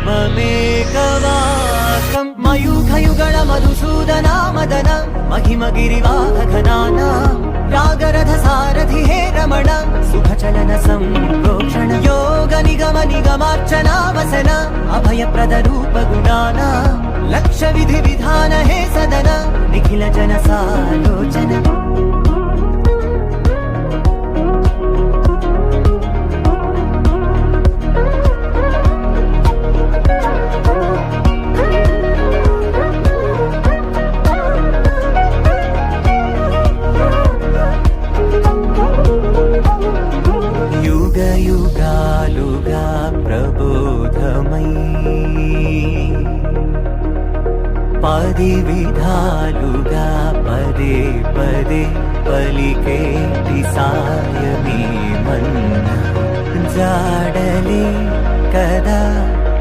ममेकवाकं मयूखयुगळ मधुसूदना मदन महिमगिरिवाहघनाना रागरथ सारथि हे रमण सुखचलन सम्प्रोक्षण योग निगम निगमार्चना वसन अभयप्रद रूप गुणाना लक्ष्य विधि विधान हे सदन निखिल जन सालोचन युगालुगा प्रबोधमयी पदि विधालुगा पदे पदे पलिके सायमे मन्न जाडले कदा